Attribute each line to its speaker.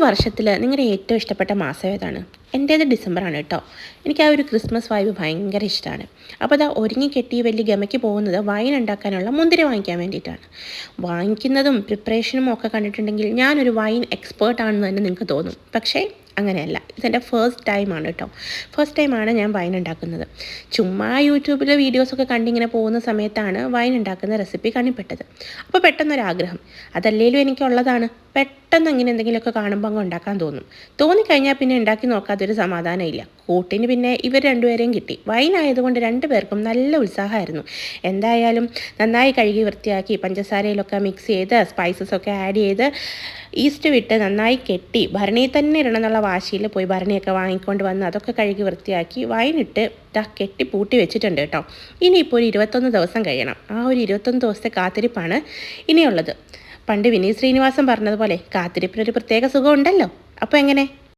Speaker 1: വർഷത്തിൽ നിങ്ങളുടെ ഏറ്റവും ഇഷ്ടപ്പെട്ട മാസം ഏതാണ്? എൻ്റേത് ഡിസംബറാണ് കേട്ടോ. എനിക്ക് ആ ഒരു ക്രിസ്മസ് വൈബ് ഭയങ്കര ഇഷ്ടമാണ്. അപ്പോൾ അതാ ഒരുങ്ങി കെട്ടി വലിയ ഗമയ്ക്ക് പോകുന്നത് വൈൻ ഉണ്ടാക്കാനുള്ള മുന്തിരി വാങ്ങിക്കാൻ വേണ്ടിയിട്ടാണ്. വാങ്ങിക്കുന്നതും പ്രിപ്പറേഷനും ഒക്കെ കണ്ടിട്ടുണ്ടെങ്കിൽ ഞാനൊരു വൈൻ എക്സ്പേർട്ടാണെന്ന് തന്നെ നിങ്ങൾക്ക് തോന്നും. പക്ഷേ അങ്ങനെയല്ല. ഇതെൻ്റെ ഫസ്റ്റ് ടൈമാണ് കേട്ടോ. ഫസ്റ്റ് ടൈമാണ് ഞാൻ വൈൻ ഉണ്ടാക്കുന്നത്. ചുമ്മാ യൂട്യൂബിൽ വീഡിയോസൊക്കെ കണ്ടിങ്ങനെ പോകുന്ന സമയത്താണ് വൈൻ ഉണ്ടാക്കുന്ന റെസിപ്പി കണ്ണിപ്പെട്ടത്. അപ്പോൾ പെട്ടെന്നൊരാഗ്രഹം, അതല്ലേലും എനിക്കുള്ളതാണ്. പെട്ടെന്ന് അങ്ങനെ എന്തെങ്കിലുമൊക്കെ കാണുമ്പോൾ അങ്ങ് ഉണ്ടാക്കാൻ തോന്നിക്കഴിഞ്ഞാൽ പിന്നെ ഉണ്ടാക്കി നോക്കാത്തൊരു സമാധാനമില്ല. കൂട്ടിന് പിന്നെ ഇവർ രണ്ടുപേരെയും കിട്ടി. വൈൻ ആയതുകൊണ്ട് രണ്ടുപേർക്കും നല്ല ഉത്സാഹമായിരുന്നു. എന്തായാലും നന്നായി കഴുകി വൃത്തിയാക്കി പഞ്ചസാരയിലൊക്കെ മിക്സ് ചെയ്ത് സ്പൈസസൊക്കെ ആഡ് ചെയ്ത് ഈസ്റ്റ് വിട്ട് നന്നായി കെട്ടി ഭരണിയിൽ തന്നെ ഇടണം എന്നുള്ള വാശിയിൽ പോയി ഭരണിയൊക്കെ വാങ്ങിക്കൊണ്ട് വന്ന് അതൊക്കെ കഴുകി വൃത്തിയാക്കി വൈനിട്ട് കെട്ടി പൂട്ടി വെച്ചിട്ടുണ്ട് കേട്ടോ. ഇനിയിപ്പോൾ ഒരു 21 ദിവസം കഴിയണം. ആ ഒരു 21 ദിവസത്തെ കാത്തിരിപ്പാണ് ഇനിയുള്ളത്. പണ്ട് വിനീത് ശ്രീനിവാസൻ പറഞ്ഞതുപോലെ കാത്തിരിപ്പിനൊരു പ്രത്യേക സുഖമുണ്ടല്ലോ. അപ്പോൾ എങ്ങനെ